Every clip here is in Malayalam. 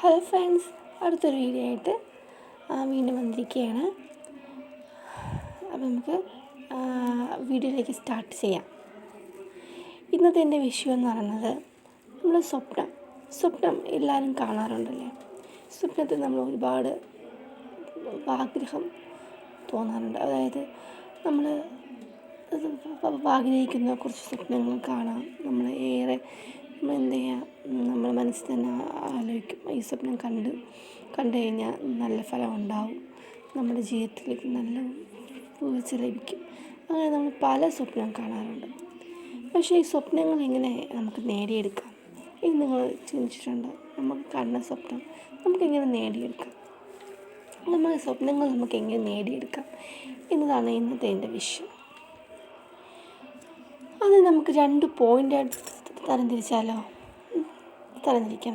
ഹലോ ഫ്രണ്ട്സ്, അടുത്തൊരു വീഡിയോ ആയിട്ട് വീണ്ടും വന്നിരിക്കുകയാണ്. അപ്പം നമുക്ക് വീഡിയോയിലേക്ക് സ്റ്റാർട്ട് ചെയ്യാം. ഇന്നത്തെ എൻ്റെ വിഷയം എന്ന് പറയുന്നത് നമ്മൾ സ്വപ്നം എല്ലാവരും കാണാറുണ്ടല്ലേ. സ്വപ്നത്തിൽ നമ്മൾ ഒരുപാട് ആഗ്രഹം തോന്നാറുണ്ട്. അതായത് നമ്മൾ ആഗ്രഹിക്കുന്ന കുറച്ച് സ്വപ്നങ്ങൾ കാണാം. നമ്മൾ എന്ത് ചെയ്യുക, നമ്മുടെ മനസ്സിൽ തന്നെ ആലോചിക്കും, ഈ സ്വപ്നം കണ്ടു കഴിഞ്ഞാൽ നല്ല ഫലം ഉണ്ടാവും, നമ്മുടെ ജീവിതത്തിലേക്ക് നല്ല ഉയർച്ച ലഭിക്കും. അങ്ങനെ നമ്മൾ പല സ്വപ്നം കാണാറുണ്ട്. പക്ഷേ ഈ സ്വപ്നങ്ങൾ എങ്ങനെ നമുക്ക് നേടിയെടുക്കാം എന്ന് നിങ്ങൾ ചിന്തിച്ചിട്ടുണ്ടോ? നമുക്ക് കാണുന്ന സ്വപ്നം നമുക്കെങ്ങനെ നേടിയെടുക്കാം, നമ്മുടെ സ്വപ്നങ്ങൾ നമുക്കെങ്ങനെ നേടിയെടുക്കാം എന്നതാണ് ഇന്നത്തെ എൻ്റെ വിഷയം. അത് നമുക്ക് 2 പോയിൻ്റായിട്ട് തരംതിരിക്കാൻ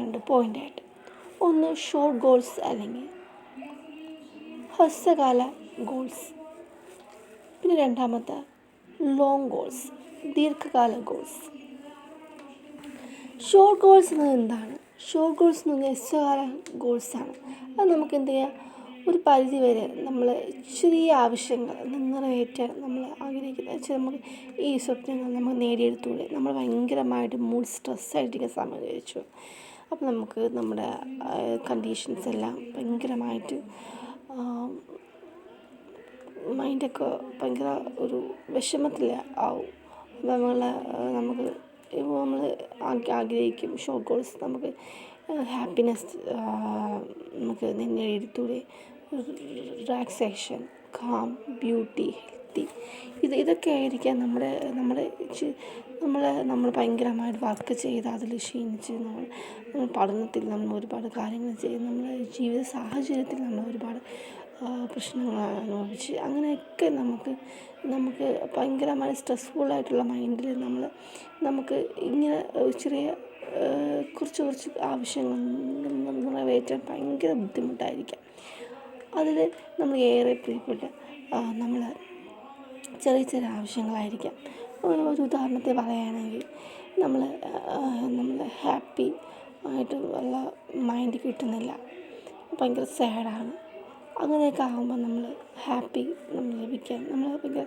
2 പോയിൻ്റായിട്ട്. ഒന്ന് ഷോർട്ട് ഗോൾസ് അല്ലെങ്കിൽ ഹ്രസ്വകാല ഗോൾസ്, പിന്നെ രണ്ടാമത്തെ ലോങ് ഗോൾസ്, ദീർഘകാല ഗോൾസ്. ഷോർട്ട് ഗോൾസ് എന്നത് എന്താണ്? ഷോർട്ട് ഗോൾസ് എന്ന് പറഞ്ഞാൽ ഹ്രസ്വകാല ഗോൾസാണ്. അത് നമുക്ക് എന്ത് ചെയ്യാം, ഒരു പരിധി വരെ നമ്മൾ ചെറിയ ആവശ്യങ്ങൾ നിറവേറ്റാൻ നമ്മൾ ആഗ്രഹിക്കുന്നത് വെച്ചാൽ നമുക്ക് ഈ സ്വപ്നങ്ങൾ നമുക്ക് നേടിയെടുത്തൂടെ. നമ്മൾ ഭയങ്കരമായിട്ട് സ്ട്രെസ്സായിട്ടിരിക്കുന്ന സമയം വിചാരിച്ചു. അപ്പോൾ നമുക്ക് നമ്മുടെ കണ്ടീഷൻസ് എല്ലാം ഭയങ്കരമായിട്ട് മൈൻഡൊക്കെ ഭയങ്കര ഒരു വിഷമത്തിൽ ആവും. നമുക്ക് നമ്മൾ ആഗ്രഹിക്കും ഷോർട്ട് ഗോൾസ്, നമുക്ക് ഹാപ്പിനെസ് നമുക്ക് നേടിയെടുത്തൂടെ. റിലാക്സേഷൻ, കാം, ബ്യൂട്ടി, ഹെൽത്തി, ഇതൊക്കെ ആയിരിക്കാം നമ്മൾ ഭയങ്കരമായിട്ട് വർക്ക് ചെയ്ത് അതിൽ ക്ഷീണിച്ച് നമ്മൾ പഠനത്തിൽ നമ്മൾ ഒരുപാട് കാര്യങ്ങൾ ചെയ്ത് നമ്മുടെ ജീവിത സാഹചര്യത്തിൽ നമ്മൾ ഒരുപാട് പ്രശ്നങ്ങൾ അനുഭവിച്ച് അങ്ങനെയൊക്കെ നമുക്ക് ഭയങ്കരമായ സ്ട്രെസ്ഫുള്ളായിട്ടുള്ള മൈൻഡിൽ നമുക്ക് ഇങ്ങനെ ചെറിയ കുറച്ച് ആവശ്യങ്ങൾ നിറവേറ്റാൻ ഭയങ്കര ബുദ്ധിമുട്ടായിരിക്കാം. അതിൽ നമ്മൾ ഏറെ പ്രിയപ്പെട്ട നമ്മൾ ചെറിയ ആവശ്യങ്ങളായിരിക്കാം. ഒരു ഉദാഹരണത്തിൽ പറയുകയാണെങ്കിൽ നമ്മൾ ഹാപ്പി ആയിട്ട് ഉള്ള മൈൻഡ് കിട്ടുന്നില്ല, ഭയങ്കര സാഡാണ്. അങ്ങനെയൊക്കെ ആകുമ്പോൾ നമ്മൾ ഹാപ്പി ലഭിക്കാൻ നമ്മൾ ഭയങ്കര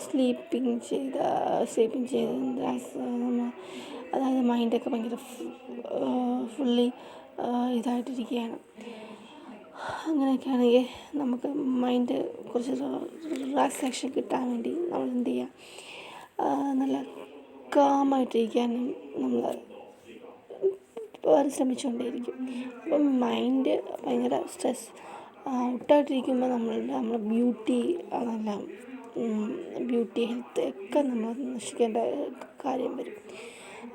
സ്ലീപ്പിങ് ചെയ്ത് അതായത് മൈൻഡൊക്കെ ഭയങ്കര ഫുള്ളി ഇതായിട്ടിരിക്കുകയാണ്. അങ്ങനെയൊക്കെ ആണെങ്കിൽ നമുക്ക് മൈൻഡ് കുറച്ച് റിലാക്സേഷൻ കിട്ടാൻ വേണ്ടി നമ്മൾ എന്ത് ചെയ്യുക, നല്ല കാമായിട്ടിരിക്കാനും നമ്മൾ പരിശ്രമിച്ചുകൊണ്ടേയിരിക്കും. അപ്പം മൈൻഡ് ഭയങ്കര സ്ട്രെസ് ഔട്ടായിട്ടിരിക്കുമ്പോൾ നമ്മൾ ബ്യൂട്ടി അതെല്ലാം ബ്യൂട്ടി ഹെൽത്ത് ഒക്കെ നമ്മൾ നശിക്കേണ്ട കാര്യം വരും.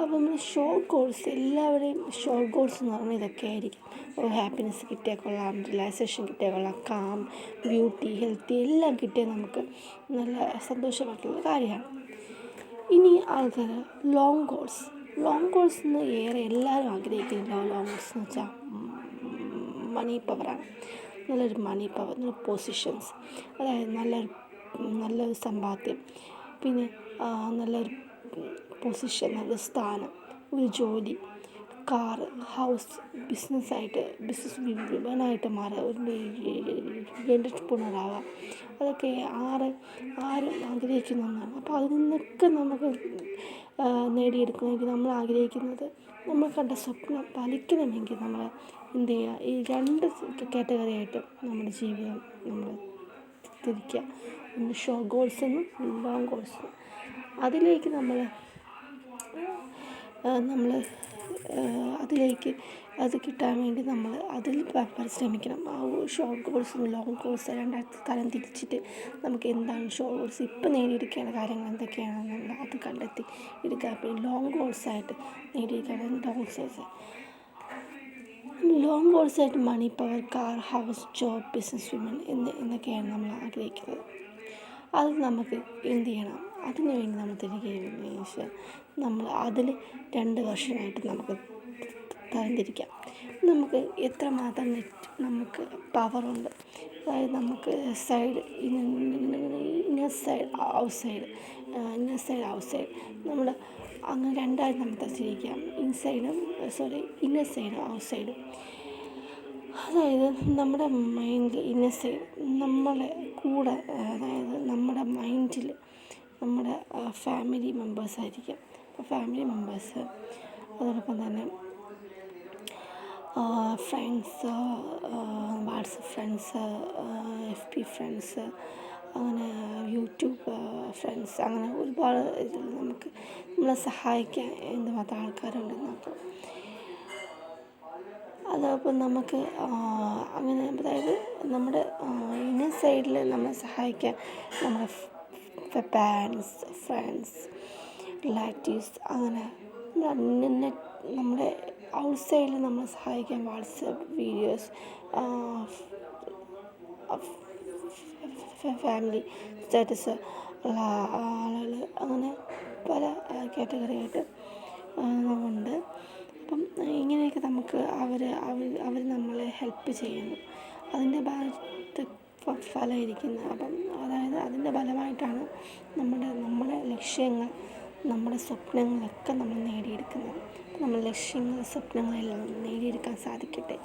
അപ്പോൾ നമ്മൾ ഷോർട്ട് ഗോൾസ്, എല്ലാവരുടെയും ഷോർട്ട് ഗോൾസ് എന്ന് പറഞ്ഞാൽ ഇതൊക്കെ ആയിരിക്കും. ഹാപ്പിനെസ് കിട്ടിയാൽ കൊള്ളാം, റിലാക്സേഷൻ കിട്ടിയാൽ കൊള്ളാം, കാം, ബ്യൂട്ടി, ഹെൽത്തി എല്ലാം കിട്ടിയാൽ നമുക്ക് നല്ല സന്തോഷമായിട്ടുള്ള കാര്യമാണ്. ഇനി ആൾക്കാർ ലോങ് ഗോൾസ് എന്ന് എല്ലാവരും ആഗ്രഹിക്കുന്നില്ല. ലോങ് ഗോൾസ് എന്ന് വെച്ചാൽ മണി പവറാണ്. നല്ലൊരു മണി പവർ, നല്ല പൊസിഷൻസ്, അതായത് നല്ലൊരു സമ്പാദ്യം, പിന്നെ നല്ലൊരു പൊസിഷൻ, നല്ല സ്ഥാനം, ഒരു ജോലി, കാറ്, ഹൗസ്, ബിസിനസ് വിപണനായിട്ട് മാറുക, ഒരു എൻ്റർപ്രണറാവുക. അതൊക്കെ ആരും ആഗ്രഹിക്കുന്ന ഒന്നാണ്. അപ്പോൾ അതിൽ നിന്നൊക്കെ നമുക്ക് നേടിയെടുക്കണമെങ്കിൽ നമ്മൾ ആഗ്രഹിക്കുന്നത്, നമ്മൾ കണ്ട സ്വപ്നം പാലിക്കണമെങ്കിൽ നമ്മൾ എന്ത് ചെയ്യുക, ഈ 2 കാറ്റഗറിയായിട്ട് നമ്മുടെ ജീവിതം നമ്മൾ തിരിക്കുക. ഒന്ന് ഷോർട്ട് ഗോൾസ് എന്നും ലോങ് ഗോൾസ് എന്നും. അതിലേക്ക് അത് കിട്ടാൻ വേണ്ടി നമ്മൾ അതിൽ പരിശ്രമിക്കണം. ആ ഷോർട്ട് ഗോൾസും ലോങ് ഗോൾസും 2 തരം തിരിച്ചിട്ട് നമുക്ക് എന്താണ് ഷോർട്ട് ഗോൾസ് ഇപ്പം നേടിയെടുക്കേണ്ട കാര്യങ്ങൾ എന്തൊക്കെയാണെന്നുള്ള അത് കണ്ടെത്തി എടുക്കുക. പിന്നെ ലോങ് ഗോൾസായിട്ട് നേടിയെടുക്കേണ്ട ലോങ് ഗോൾസായിട്ട് money power, car, house, job, business women എന്നൊക്കെയാണ് നമ്മൾ ആഗ്രഹിക്കുന്നത്. അത് നമുക്ക് എന്ത് ചെയ്യണം, അതിന് വേണ്ടി നമ്മൾ തിരികെ നമ്മൾ അതിൽ 2 വർഷമായിട്ട് നമുക്ക് തരംതിരിക്കാം. നമുക്ക് എത്രമാത്രം നമുക്ക് പവറുണ്ട്, അതായത് നമുക്ക് ഇന്നർ സൈഡ് ഔട്ട്സൈഡ് നമ്മൾ അങ്ങനെ 2 ആയിട്ട് നമുക്ക് തിരിക്കാം. ഇന്നർ സൈഡും ഔട്ട്സൈഡും. അതായത് നമ്മുടെ മൈൻഡ് ഇന്നർ സൈഡ് നമ്മളെ കൂടെ, അതായത് നമ്മുടെ മൈൻഡിൽ നമ്മുടെ ഫാമിലി മെമ്പേഴ്സായിരിക്കും. അപ്പോൾ ഫാമിലി മെമ്പേഴ്സ്, അതോടൊപ്പം തന്നെ friends, WhatsApp friends, FB friends, അങ്ങനെ യൂട്യൂബ് ഫ്രണ്ട്സ്, അങ്ങനെ ഒരുപാട് ഇതിൽ നമുക്ക് നമ്മളെ സഹായിക്കാൻ എന്തുമാത്രം ആൾക്കാരുണ്ടെന്ന് നോക്കാം. അതപ്പം നമുക്ക് അങ്ങനെ, അതായത് നമ്മുടെ ഇന്നർ സൈഡിൽ നമ്മളെ സഹായിക്കാൻ നമ്മുടെ പാരൻസ്, ഫ്രണ്ട്സ്, റിലേറ്റീവ്സ്, അങ്ങനെ നമ്മുടെ ഔട്ട് സൈഡിൽ നമ്മളെ സഹായിക്കാൻ വാട്സപ്പ് വീഡിയോസ്, ഫാമിലി സ്റ്റാറ്റസ് ഉള്ള ആളുകൾ, അങ്ങനെ പല കാറ്റഗറിയായിട്ട് ഉണ്ട്. അപ്പം ഇങ്ങനെയൊക്കെ നമുക്ക് അവർ നമ്മളെ ഹെൽപ്പ് ചെയ്യുന്നു. അതിൻ്റെ ഭാഗത്ത് ഫലമായിരിക്കുന്നത്. അപ്പം അതായത് അതിൻ്റെ ഫലമായിട്ടാണ് നമ്മുടെ ലക്ഷ്യങ്ങൾ, നമ്മുടെ സ്വപ്നങ്ങളൊക്കെ നമ്മൾ നേടിയെടുക്കുന്നത്. നമ്മുടെ ലക്ഷ്യങ്ങൾ, സ്വപ്നങ്ങളെല്ലാം നേടിയെടുക്കാൻ സാധിക്കട്ടെ.